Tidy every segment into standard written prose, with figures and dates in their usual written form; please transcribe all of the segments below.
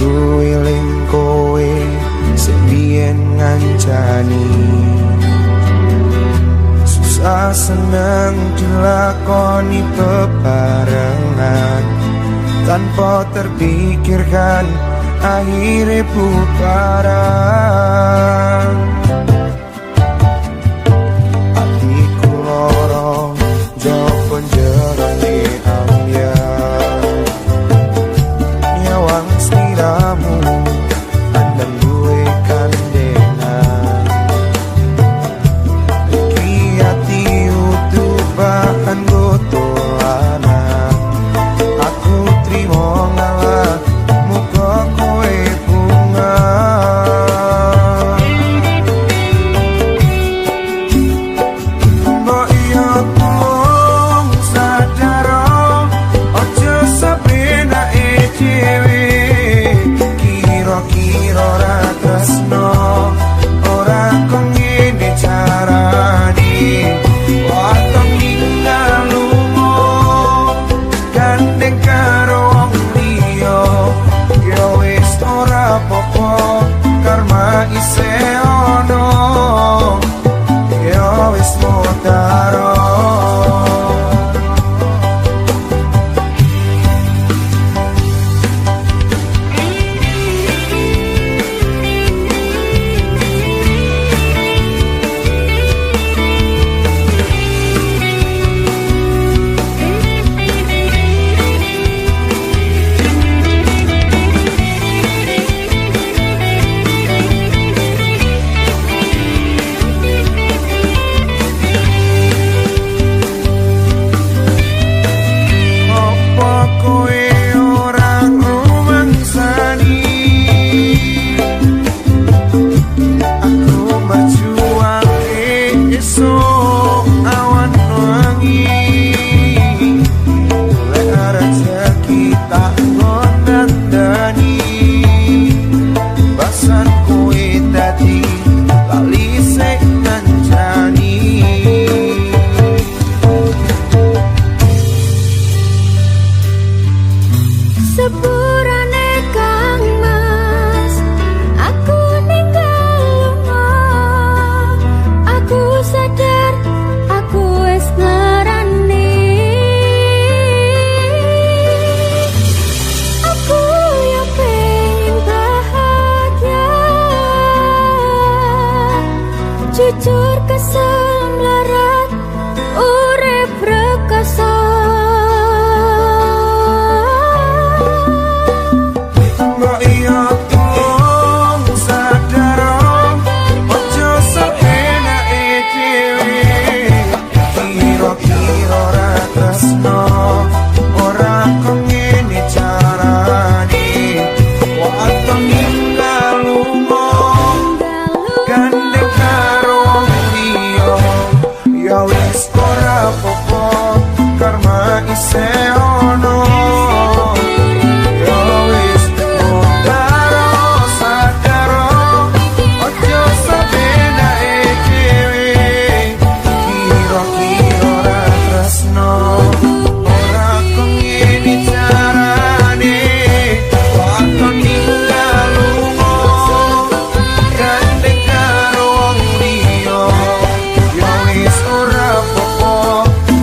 Aku eling kowe sing biyen ngancani susah seneng dilakoni bebarengan tanpa terpikirkan akhirnya bubaran. Hatiku loro jopo jerone ambyar nyawang sliramu andang duwe kandengan iki ati utuban gotolanan aku trimo ngalah muga kowe bunga. Mbok iya tolong sadar ojo sabenake dhewe kira-kira ora tresno ora kok ngene carane waton ninggal lunga gandeng karo wong liya ya wis ora apa-apa karma isih ono ya wis motaro. Kowe ora rumangsani aku berjuang esok awan wangi oleh rezeki tak ngondandani basan kowe dadi lali sing ngancani. Sepurane Kang Mas aku ninggal lunga aku sadar aku wis ngarani aku yo pengen bahagia jujur kesel melarat urip rekoso. Mbok iya tolong sadar ojo sabenake dhewe kira-kira ora tresno ora kok ngene carane waton ninggal lunga gandeng karo wong liya ya wis ora apa-apa karma isih ono.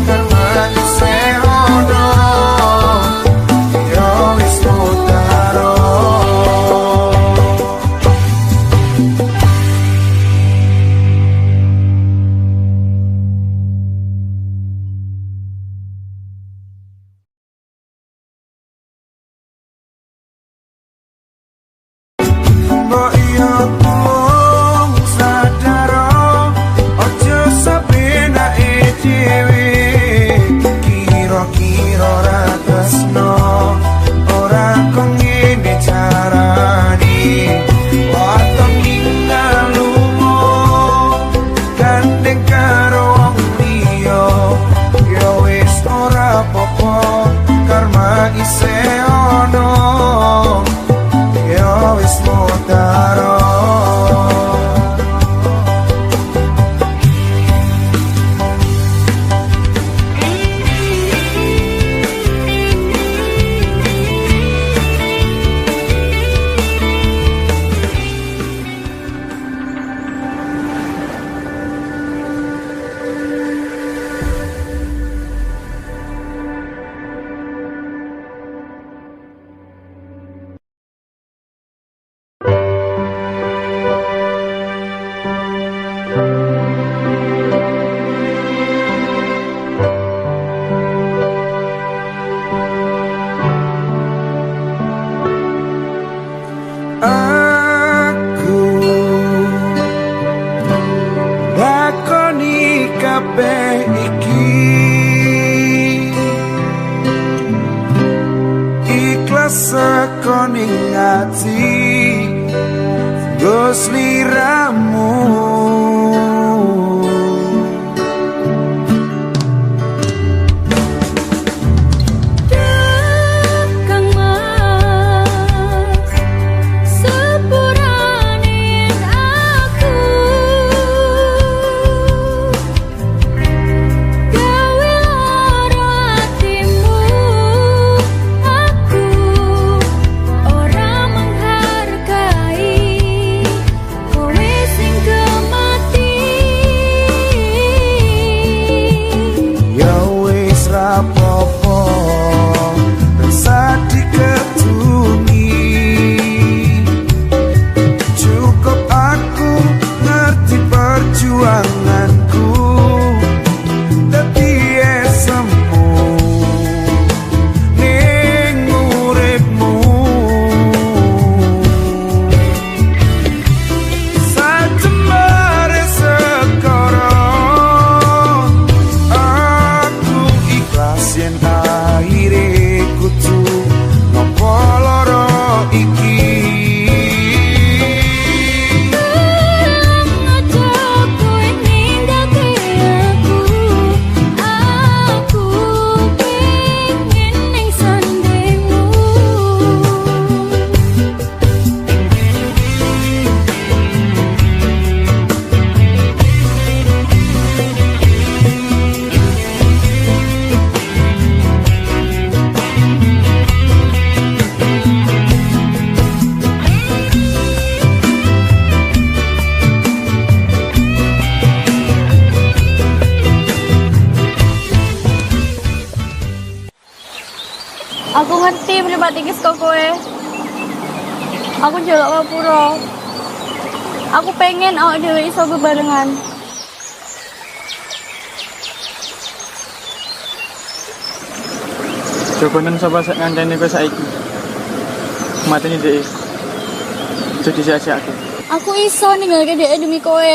Karma isih ono. ning ati Gus liramu Aku ngerti pribatikis kok kowe. Aku njaluk ngapura. Aku pengen awak dhewe iso bebarengan. Coba nang sapa sak ngancani kowe saiki. Mateni dhek. Jadi sia-siake. Aku iso ninggalke dhek demi kowe.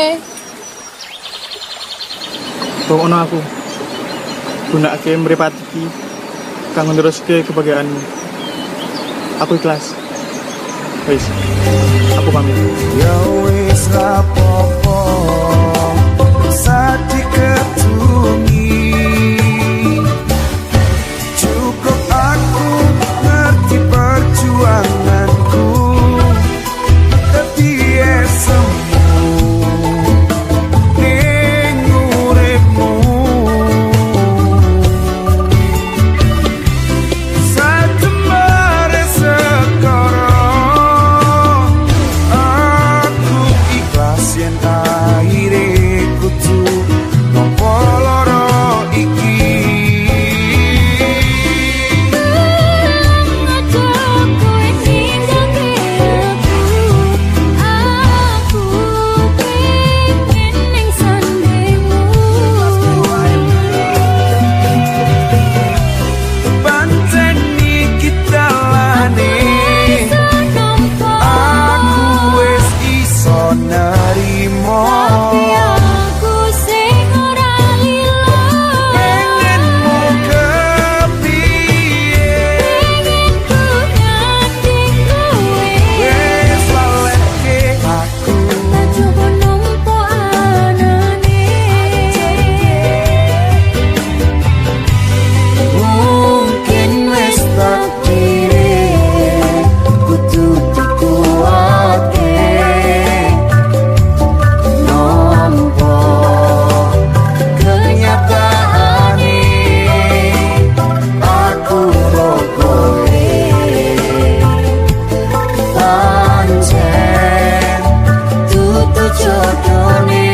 Pokokno aku. Gunakake mripate iki kanggo neruske kebahagiaanmu. Aku ikhlas. Wis. Aku pamit. Ya wis rapopo Sati ketungi Cukup aku ngerti perjuanganku Tapi semu Ning uripmu Satemare sekarang Aku ikhlas yen akhire kudu Nopo loro iki Banteni kita lane Aku wis iso nerimo Pengenmu kepiye Wis laleke aku Mungkin wis takdire kudu dikuwate Nampa kenyataane aku rokoe Pancen tutu jodone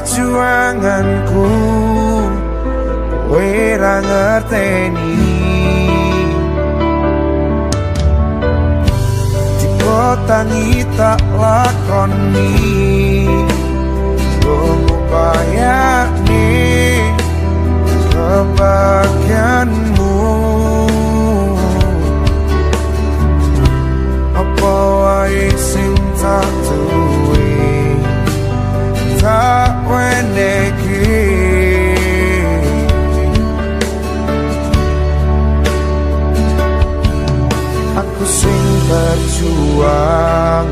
perjuanganku kowe ra ngerteni dipotangi tak lakoni ngupayani kebahagiaanmu apa wae sing tak duwe tak weneki aku sing berjuang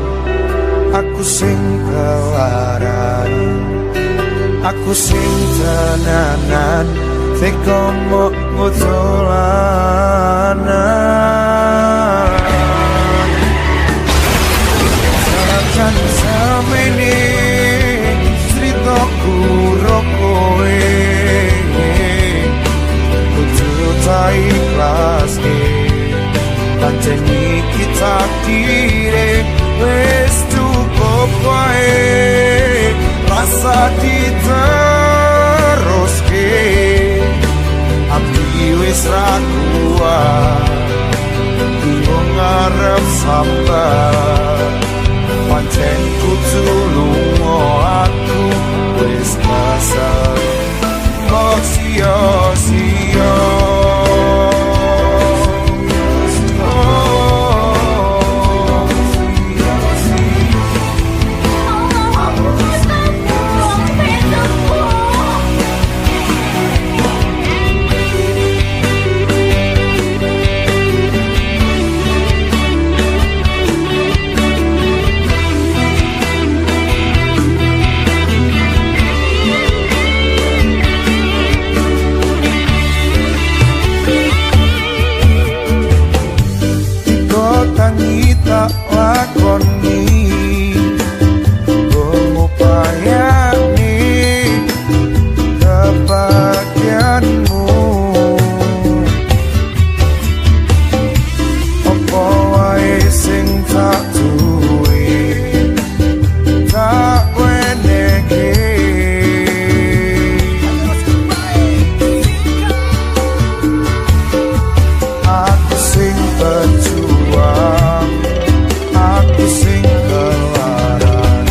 aku sing kelaran aku sing tenanan teko mo mutolanan Sakan semene ceritaku rokoe kudu tak ikhlas pancen iki takdire wis cukup wae rasa diteruske abdi wis ra kuat wong arep sambat pancen kudu lunga aku wis pasar kok sia-sia tak lakoni ngupayani kebahagiaanmu apa wae sing tak duwe tak weneki aku sing berjuang aku sing kelaran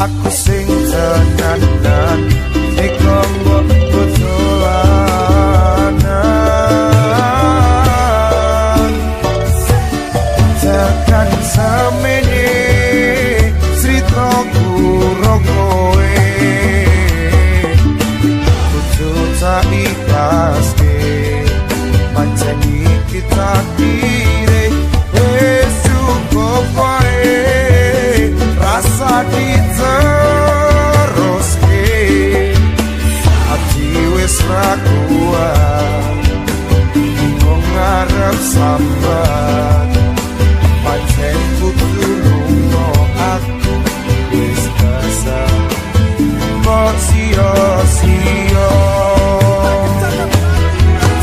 aku sing tenanan teko mbok botolanan tekan semene ceritaku rokoe kudu tak ikhlaske pancen iki takdire wis cukup wae rasa diteruske ati wis ra kuat wong arep sambat pancen kudu lunga aku wis pasar kok sia-sia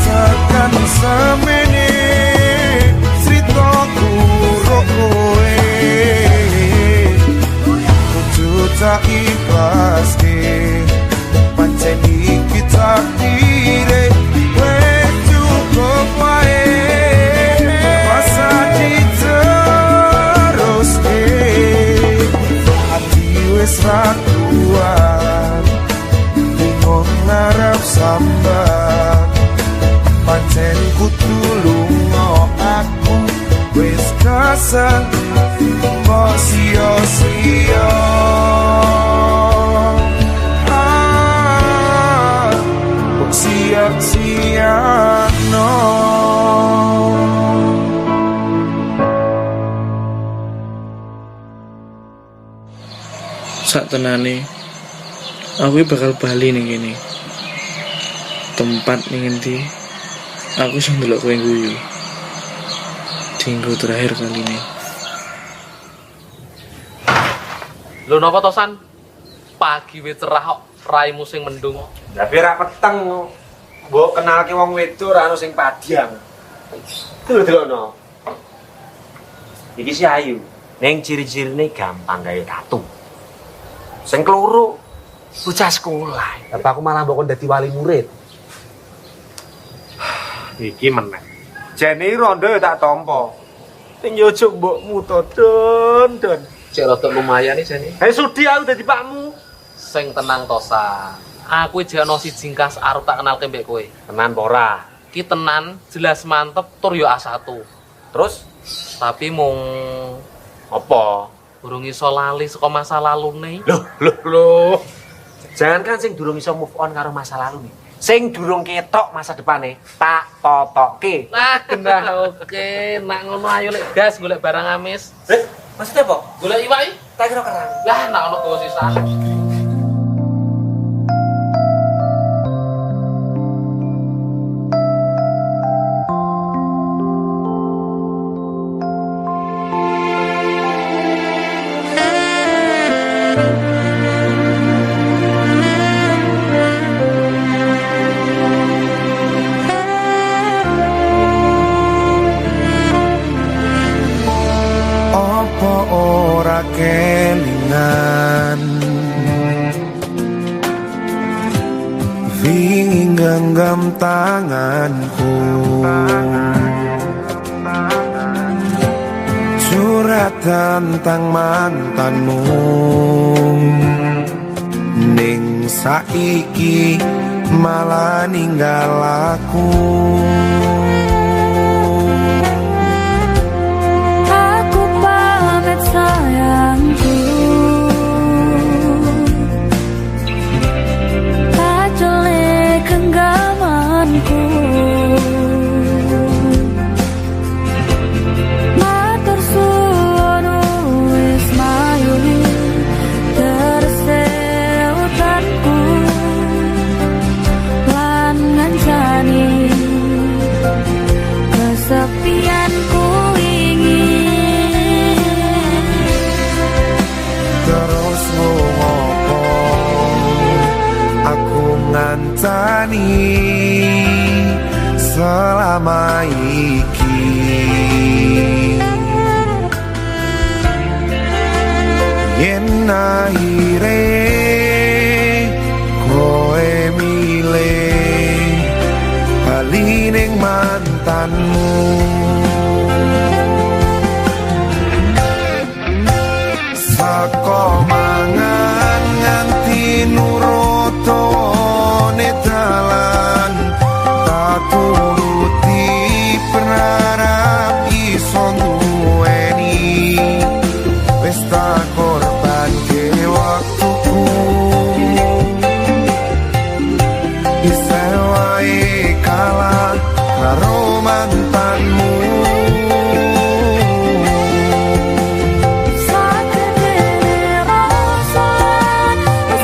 tekan semene ceritaku rokoe kudu tak ikhlaske pancen iki takdire wis cukup wae rasa diteruske ati wis ra kuat bingung ngarep sambat pancen kudu lunga aku wis kesel kok sia-sia kok sia-sia no sak tenane aku bakal bali ning kene tempat ning endi aku sing ndelok kowe guyu dinggo terakhir kali ini. Lho napa to San? Pagi wis cerah kok raimu sing mendung. Tapi ra peteng. Mbok kenalke wong wedok ra ono sing padiang. Delok-delokno. Iki si Ayu. Ning ciri-cirine gampang gawe tatu. Sing keloro bocah sekolah. Apa aku malah mbok dadi wali murid. Iki meneh. Jene rondo ya tak tampa. Ning yo ojo mbokmu to, Don. Cek rada lumayan nih jane. Sudi aku dadi pakmu. Sing tenang Tosan. Aku iki ana siji kas arep tak kenalke mbek kowe. Tenan apa ora? Ki tenan, jelas mantep tur yo A1. Terus Tapi mung apa? burung iso lali saka masa lalune. Loh. Jangan kan sing durung iso move on karo masa lalu nih. Sing durung ketok masa depane tak totokke. Nah, genah oke. Nak ngono ayo lek gas golek barang amis. Maksudnya apa? Golek iwak iki. Tak kira kerang. Lah, nak ono gowo sisan. Apa ora kelingan Vingin genggam tanganku Curhat tentang mantanmu Ning saiki malah ninggal aku Aku pamit sayangku, tak culik genggamanku. Matur suwun wis mayuni terseutanku lan ngancani kesepianku ingin. Terus ngopo aku ngancani selama iki yen akhire koe milih bali ning mantanmu saka mangan nganti nurutone dalan tak turuti berharap iso duweni wis tak korbanke waktuku bisa wae kalah karo mantanmu Sakitnya rasa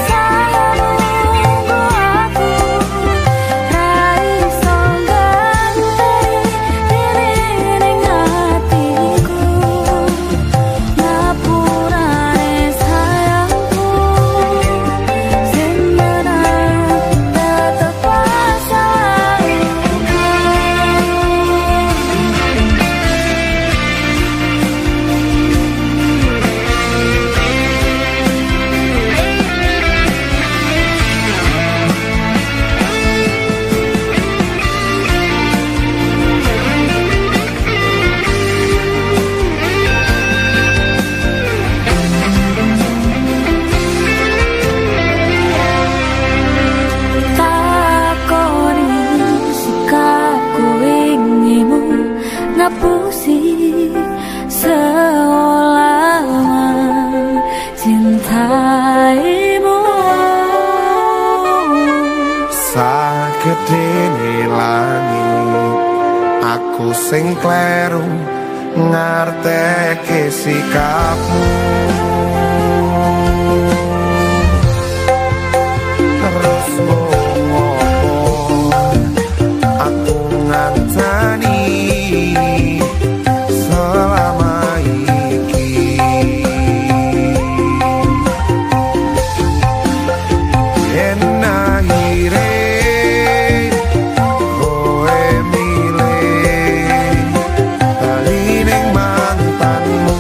sayangmu aku, raiso ganti diri ning hatiku. Ngapurane sayangku, sing menang tetep sayangku. Takoni sikapku ingimu ngapusi selama cintaimu. sagedene langit aku sing kleru ngarteke sikapmu terus ngopo aku ngancani selama iki yen akhire koe milih bali ning mantanmu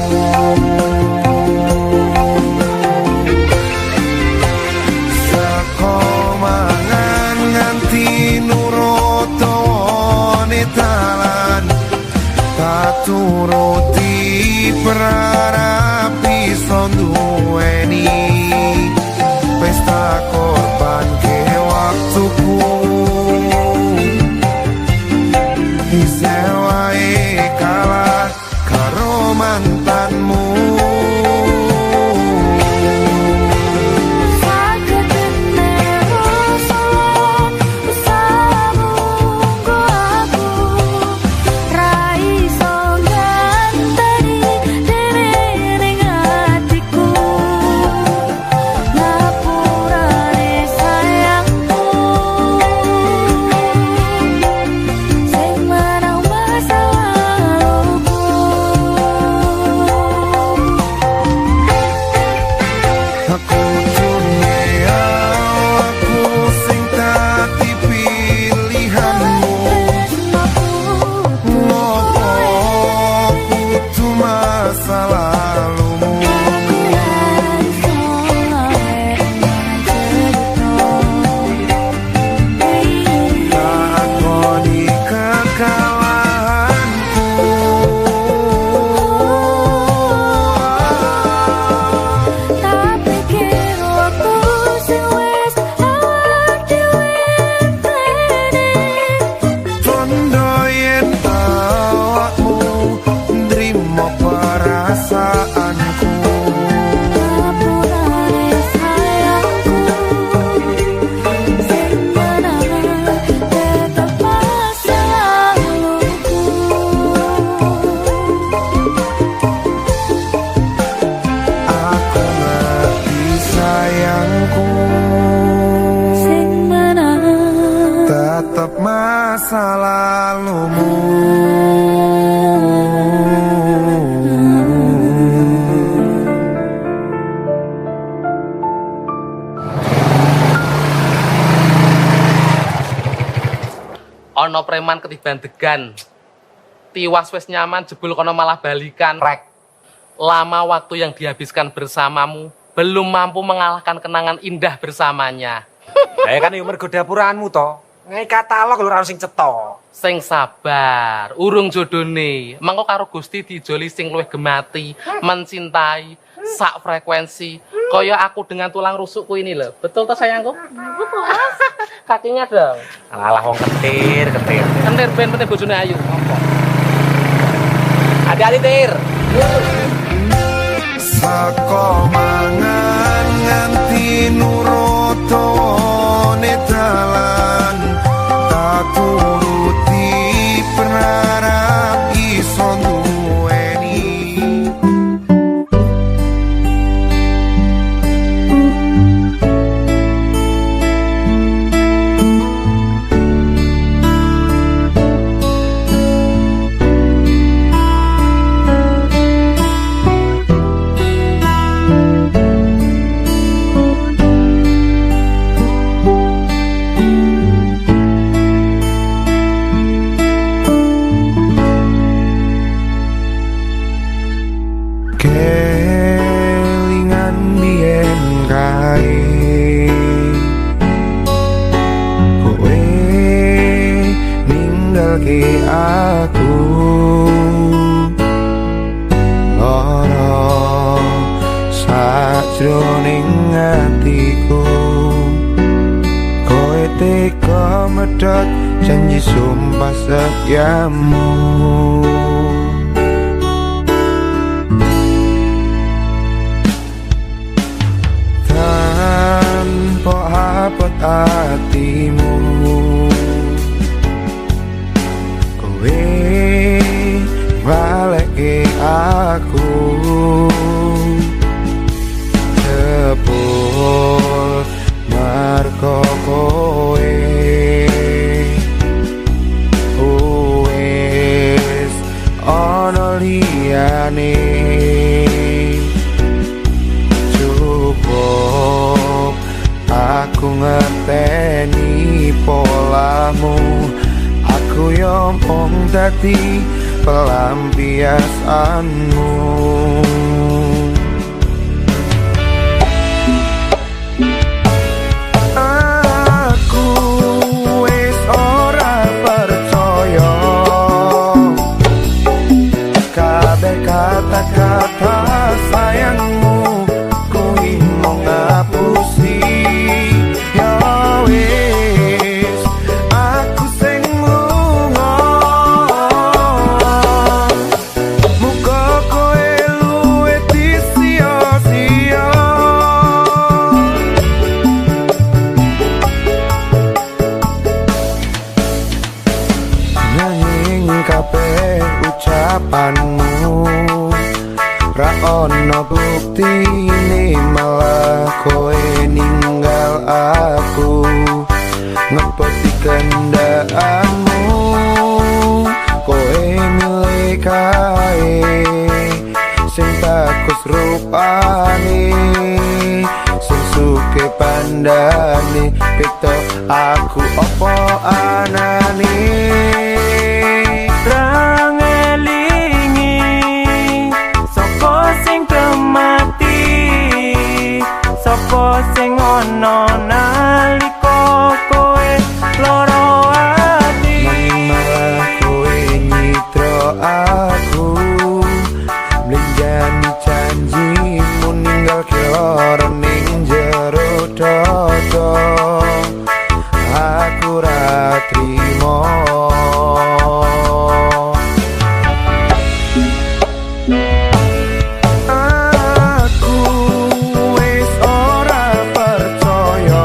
masa lalumu. Ono preman ketiban degan. Tiwas wes nyaman jebul kono malah balikan. Rek. Lama waktu yang dihabiskan bersamamu belum mampu mengalahkan kenangan indah bersamanya. Lah kan yo mergo dapuraanmu to. Ngai katalog lho ora sing cetha. Sing sabar, urung jodone. Mengko karo Gusti dijoli sing luwih gemati, mencintai, sak frekuensi. Kaya aku dengan tulang rusukku ini loh. Betul toh sayangku? Kakinya dong. Alah wong ketir. Kentir ben penting bojone ayu. Hati-hati tir. Saka mangan nganti nurutone dalan tak turuti berharap iso duweni. Kelingan biyen kae kowe ninggalke aku lara sajroning atiku. Kowe teka medhot janji sumpah setiamu. Tanpa abot hatimu kowe balekke aku jebul marko kowe wis ana liyane. Aku ngerteni polamu, aku yo mung dadi pelampiasanmu. Aku wis ora percaya kabeh kata-kata sayangmu kuwi mung ngapusi. Ucapanmu ra ono buktine malah kowe ninggal aku ngepoti kendhaanmu. Kowe milih kae sing bagus rupane sing suke pandane ketok aku opo anane. Sopo sing ono nalika kowe lara ati, malah kowe nyitra aku mlenjani janjimu ninggalke lara ning jero dodo. Aku ra trimo. Aku wis ora percaya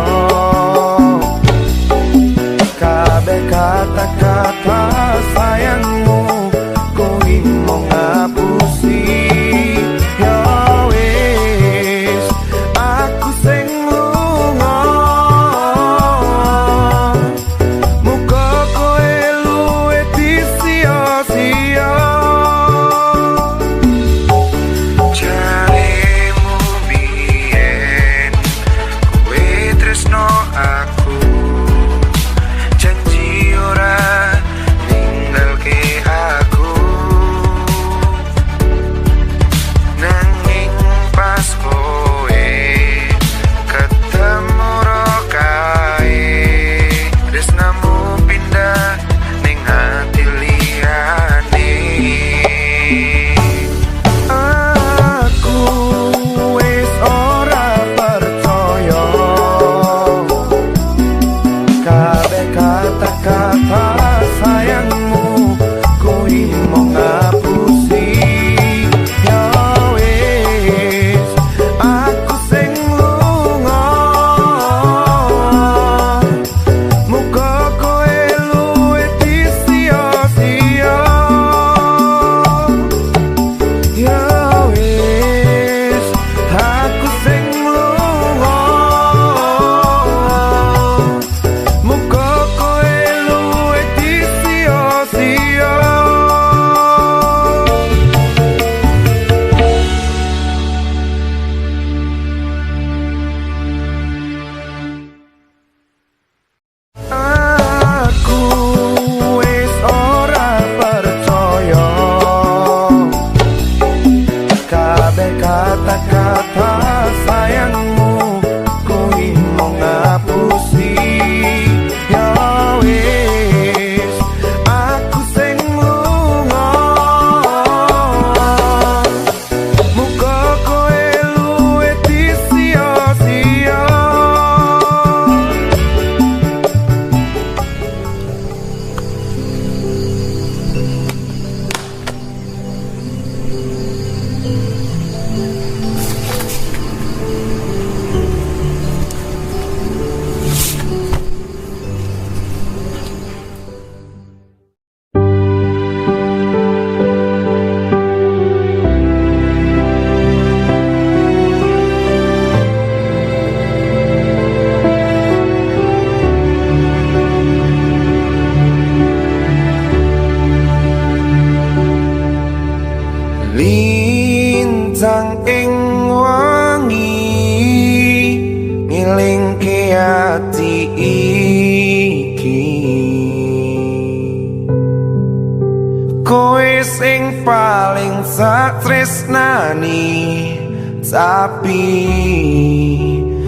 tak tresnani, tapi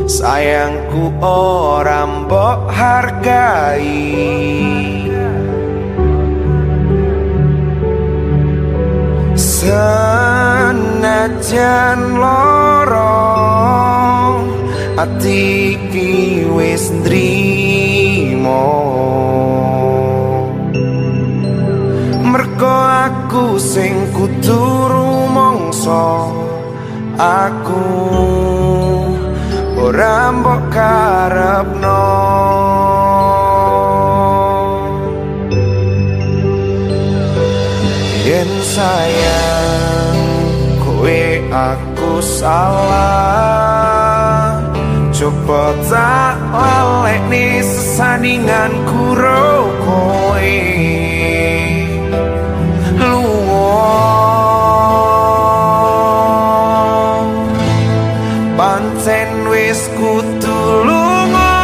sayangku ora mbok hargai. Senajan lorong ati iki wis nrimo, mergo aku sing kudu rumangsa, aku ora mbok karepno. Yen sayang kowe aku salah, coba tak lalekne sesandingan karo kowe. Luwung pancen wis kudu lunga,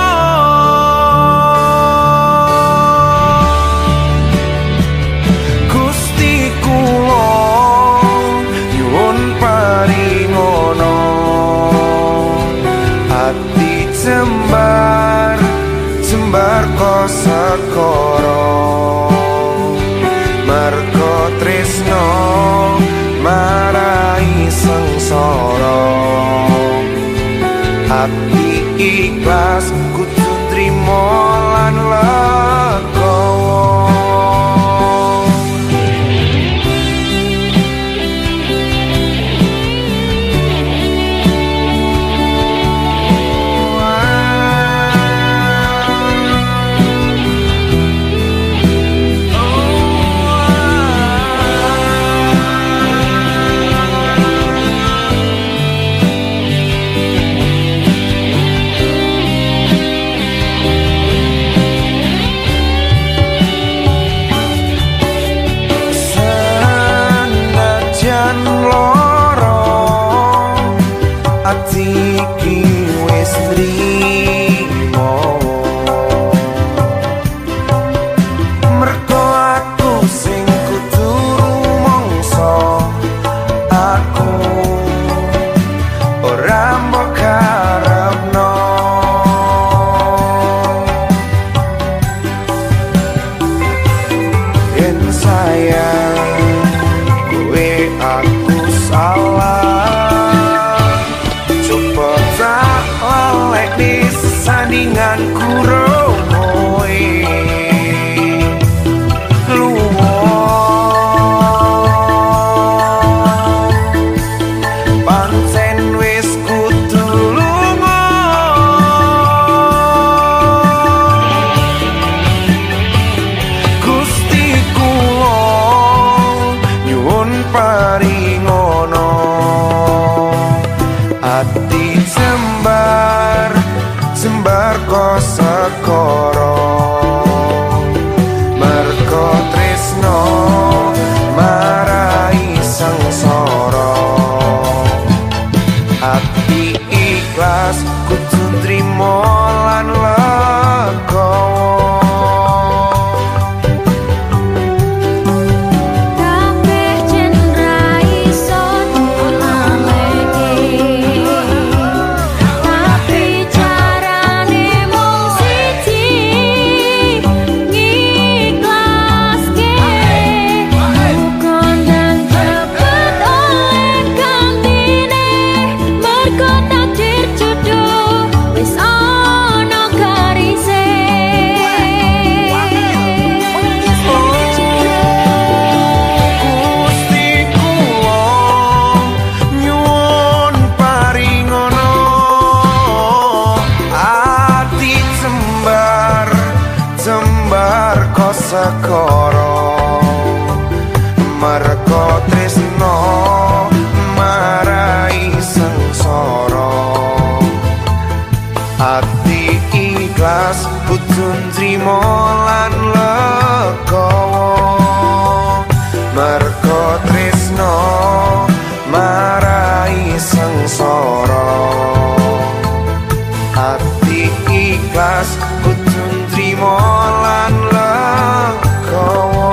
Gusti kula nyuwun paringono, ati jembar jembar kok sekara, mergo tresno marai sengsara, ati ikhlas kudu trimo lan legowo. Senajan lorong ati iki wis nrimo, mergo aku sing kudu rumangsa, aku ora mbok karepno. Yen sayang kowe aku salah, coba tak lalekne sesandingan karo kowe. Luwung pancen wis kudu lunga, Gusti kula nyuwun paringono, ati jembar jembar kok sekara, mergo tresno marai sengsara, ati ikhlas kudu trimo lan legowo. Kabeh jen ra iso dilaleke, tapi carane mung siji, ngiklaske. Kondang cepet oleh gantine, mergo takdir jodoh wis ana garise. Gusti kula nyuwun paringono, ati jembar jembar kok sekara, mergo tresno marai sengsara, ati ikhlas kudu nrimo lan legowo, mergo tresno marai sengsara, ati ikhlas kudu nrimo lan legowo.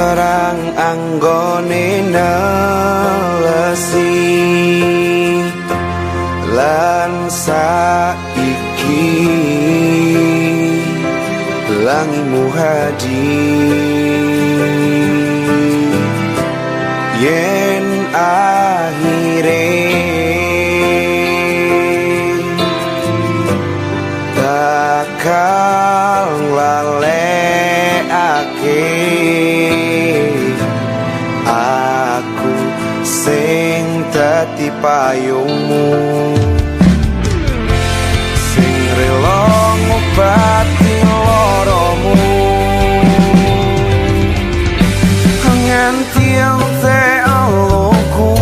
terang anggone nelesi lan saiki langimu hadir yen akhire bakal lalekake aku sing dadi payungmu sing rela ngobati loromu nganti ente aloku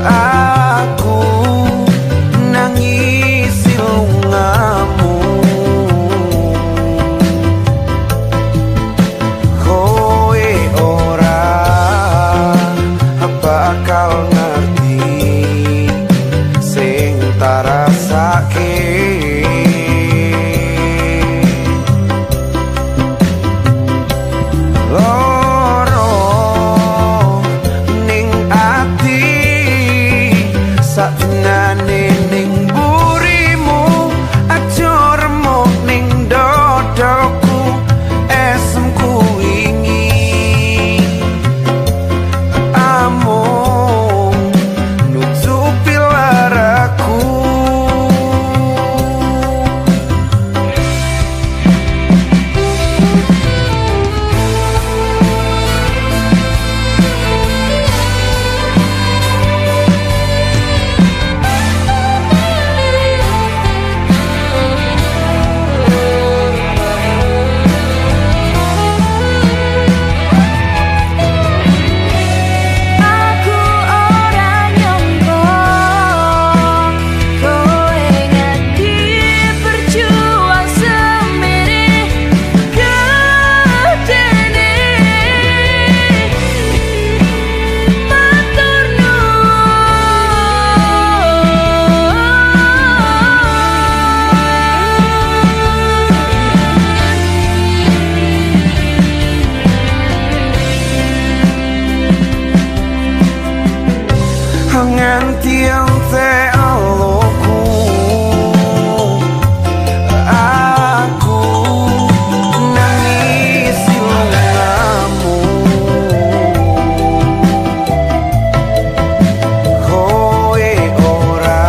aku nangis lungamu kowe ora bakal ngerti sing tak rasake loro ning ati satenane ning burimu aja remuk ning dodoku esemku wingi amung nutupi laraku Aku ora nyangka kowe nganti berjuang semirih gedene matur nganti ente aloku aku nangis lungamu kowe ora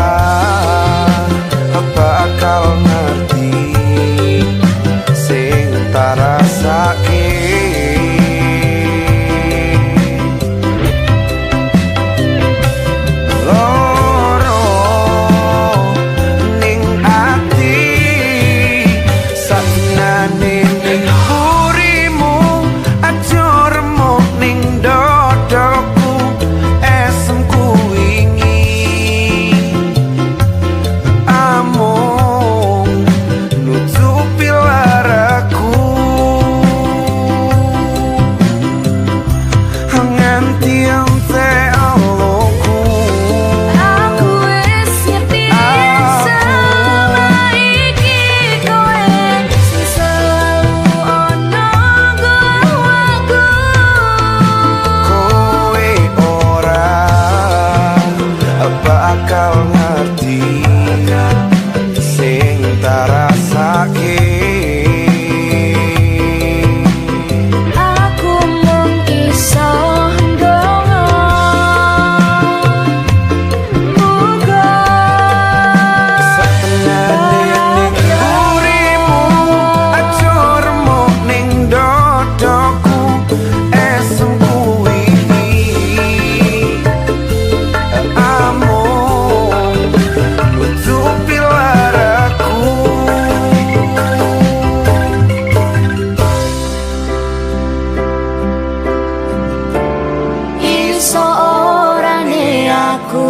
bakal ngerti sing tak rasake loro ning ati satenane ning burimu aja remuk ning dodoku esemku wingi amung nutupi laraku nganti ente aloku aku wis ngerti sama iki kowe sing selalu ono gowaku kowe ora bakal ngerti sing tak rasake aku mung iso ndonga muga satenane ning burimu aja remuk ning dodoku esemku wingi amung nutupi laraku iso orane aku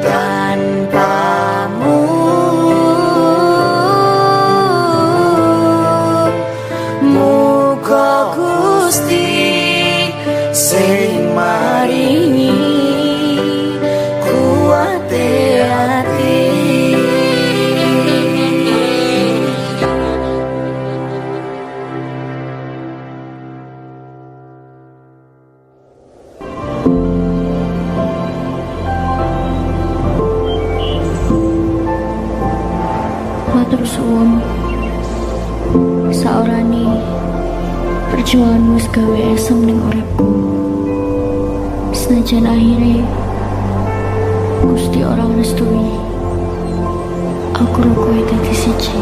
tanpamu muga Gusti sing maringi kuwate ati Matur suwun. Saorane perjuanganmu wis gawe esem ning uripku. Senajan akhirnya Gusti ora ngrestui. Aku kowe dadi siji.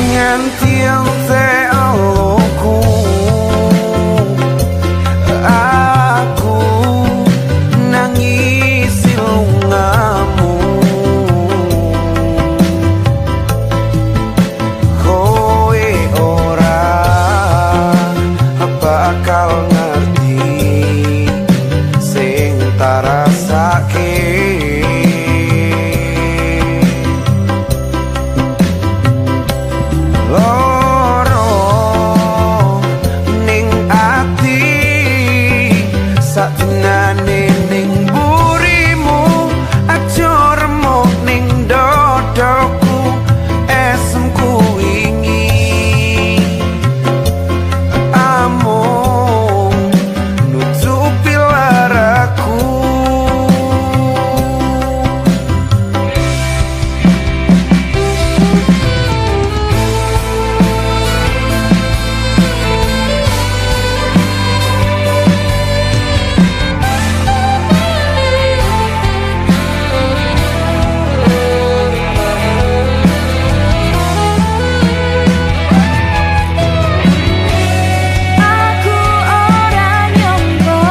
Nganti ente aloku aku nangis lungamu kowe ora bakal ngerti sing tak rasake. Loro ning ati satenane ning burimu aja remuk ning dodoku esemku wingi amung nutupi laraku. Aku ora nyangka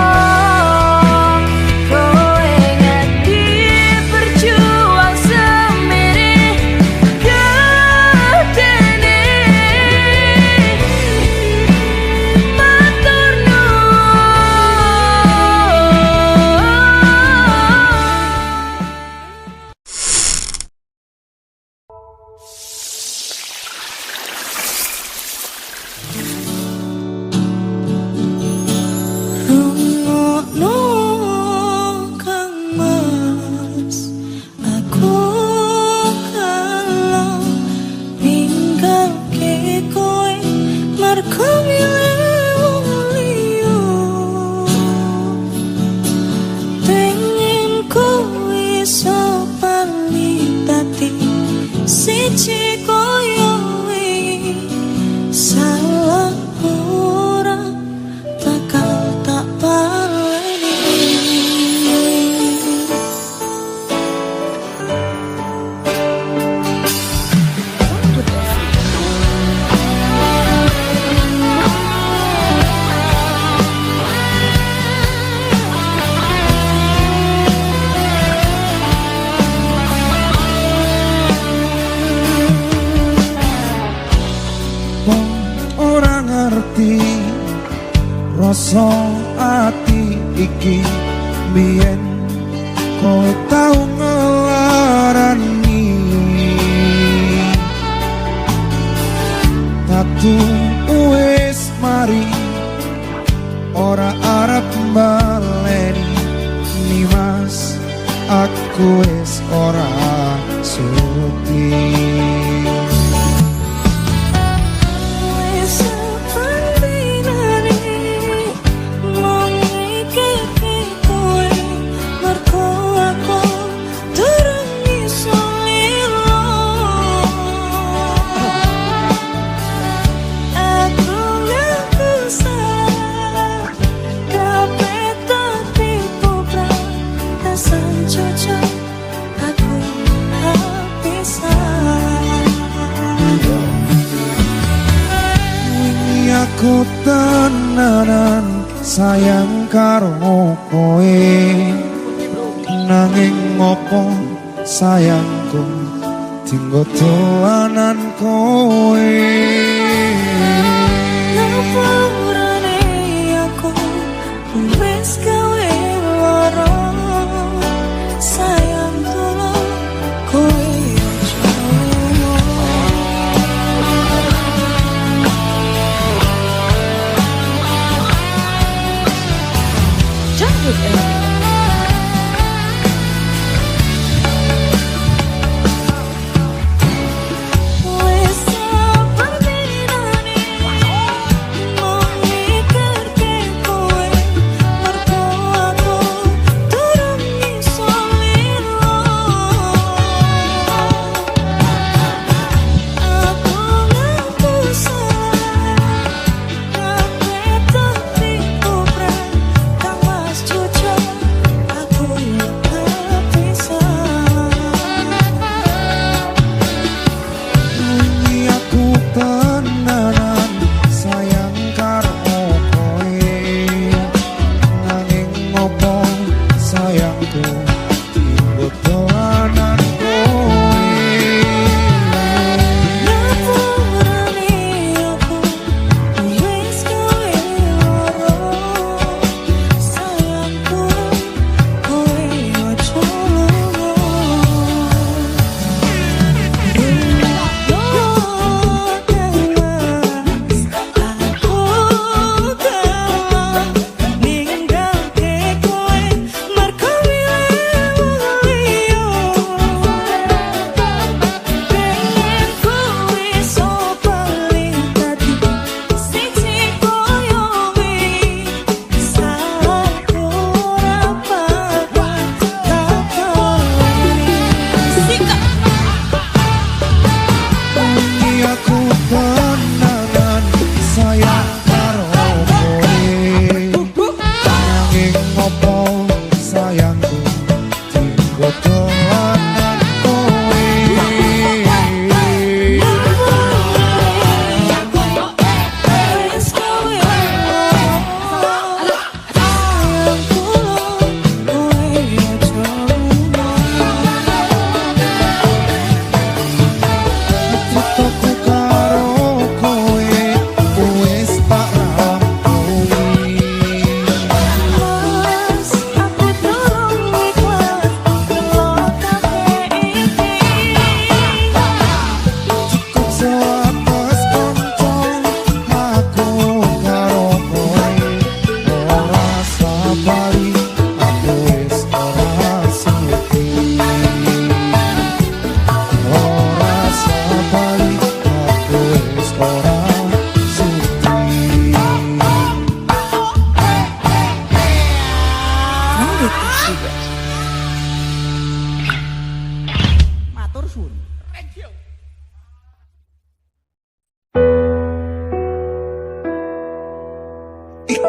kowe nganti berjuang semene gedene. Matur Rungokno Kang Mas, aku kalau ninggalke kowe mergo milih wong liya. Pengen kowe iso bali dadi siji koyo wingi. Salah ora bakal tak baleni. Wong ora ngerti rasa ati iki biyen kowe tau ngelarani tatu wis mari ora arep baleni nimas aku wis ora suti. Wis seperti nari mong iki kowe mergo aku durung iso lilo. Aku ngaku salah kabeh tapi putra kesan cocok aku habisan. Wingi aku tenanan sayang karo kowe nanging ngopo sayangku tinggo dolanan kowe. Napa urane aku wis gawe lara. Sayang tolong kowe aja. Wis seperti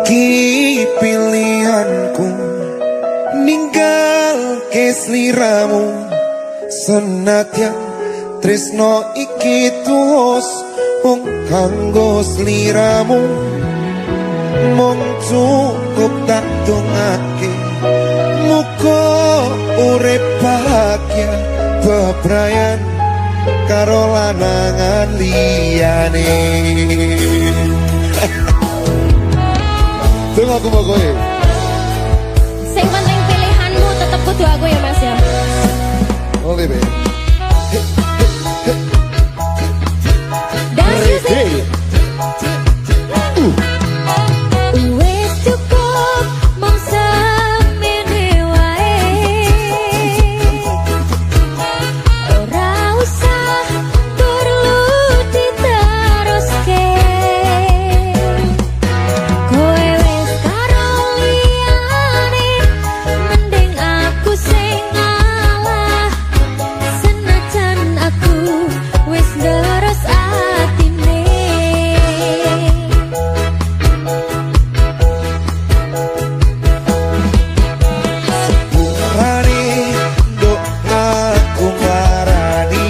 Iki pilihanku ninggal ke sliramu senadyan tresno iki tulus mung kanggo sliramu mung cukup tak dongake muga urip bahagia bebrayan karo lanangan liyane. Tunggu aku pokoknya. Sing penting pilihanmu tetep kudu aku ya Mas ya. Oleh be. Ready. Wis cukup mong semene wae. Ora usah perlu diteruske. Kowe wis karo liyane, mending aku sing ngalah. Senajan aku wis nderes atine. Rani nduk aku ngarani.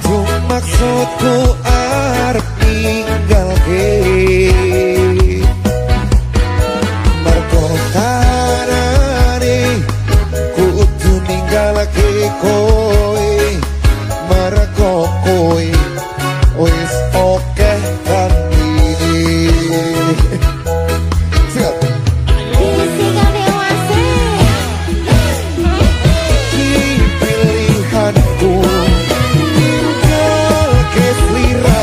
Tung maksudku arep ninggalke. Mergo kanane kudu ninggalke kowe. Mergo kowe wis akeh kan ini. Siap. Pilihanku tinggal ke seliramu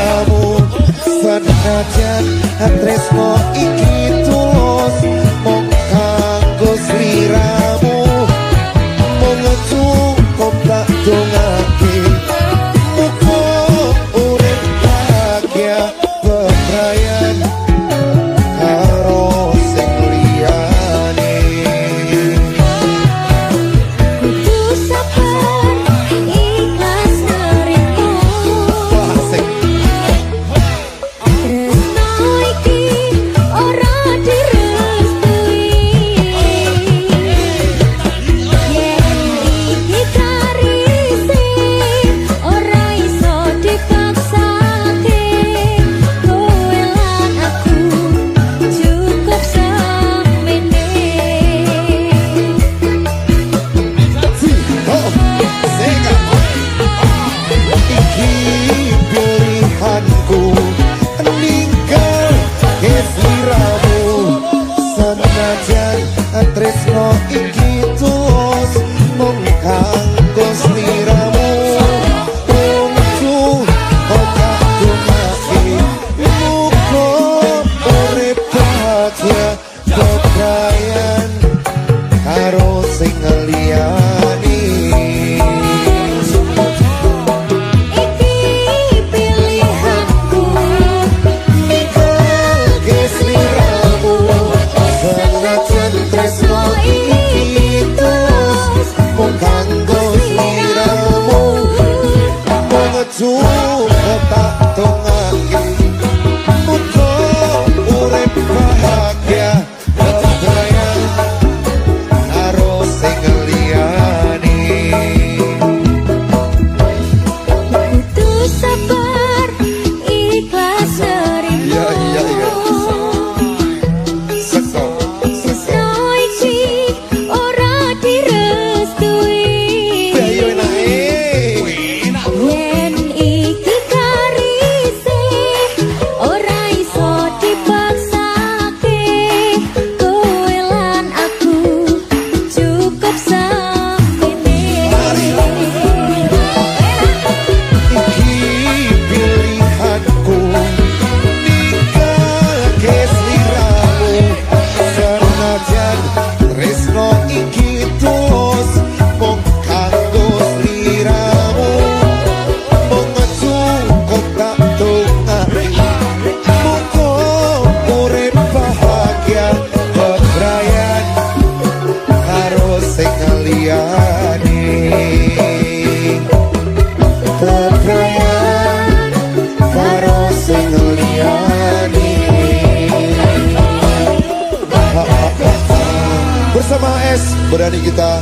berani kita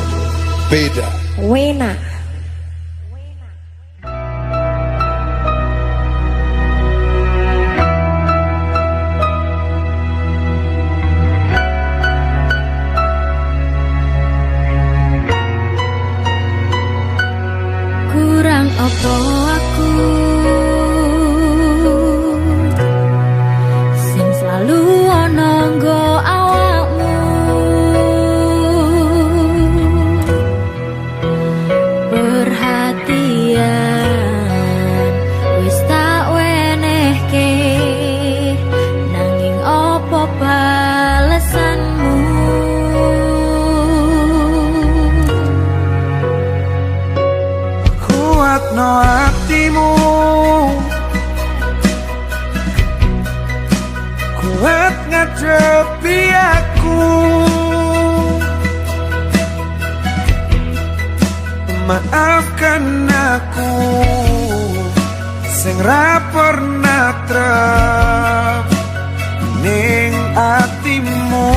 beda. Wena. Kurang apa aku sing selalu ana nggo awakmu, perhatian wis tak wenehke, nanging apa balesanmu? Kuatno hatimu, kuat ngadepi aku. Maafkan aku sing ra pernah trep ning atimu.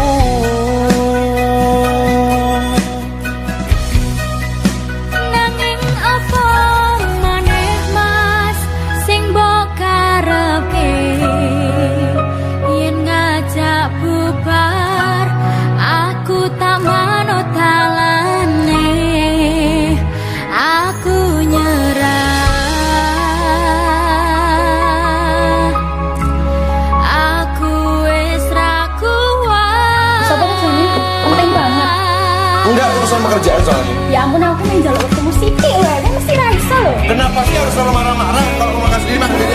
Nanging apa maneh mas sing mbok karepke, yen ngajak bubar aku tak manut dalane, aku nyerah, aku wis ra kuat. Sopo kesini? Penting banget. Enggak, urusan pekerjaan soalnya. Ya ampun, aku main jaluk ketemu Siti wae, kan mesti ra iso lho. Kenapa sih harus selalu marah-marah kalau mau makan sendiri makan sendiri?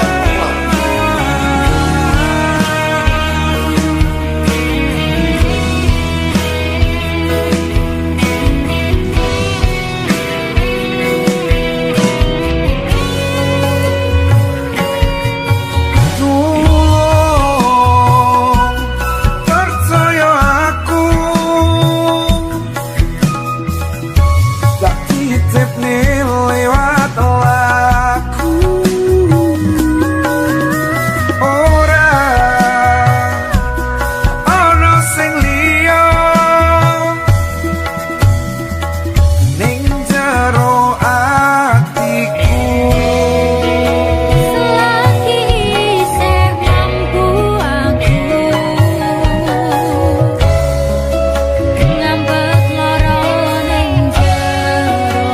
Tolong percaya aku, tak titip nih lewat laku. Ora ono sing liya ning jero atiku. Selagi isih mampu aku ngambek lara ning jero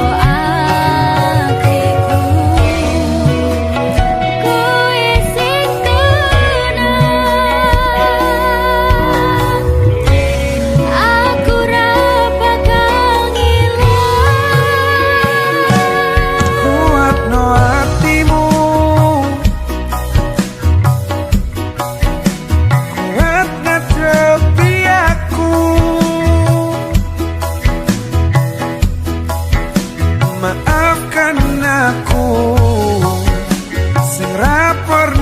atiku, kowe sing tenang, aku ra bakal ngilang. Kuatno hatimu, kuat ngadepi aku. Maafkan aku sing ra pernah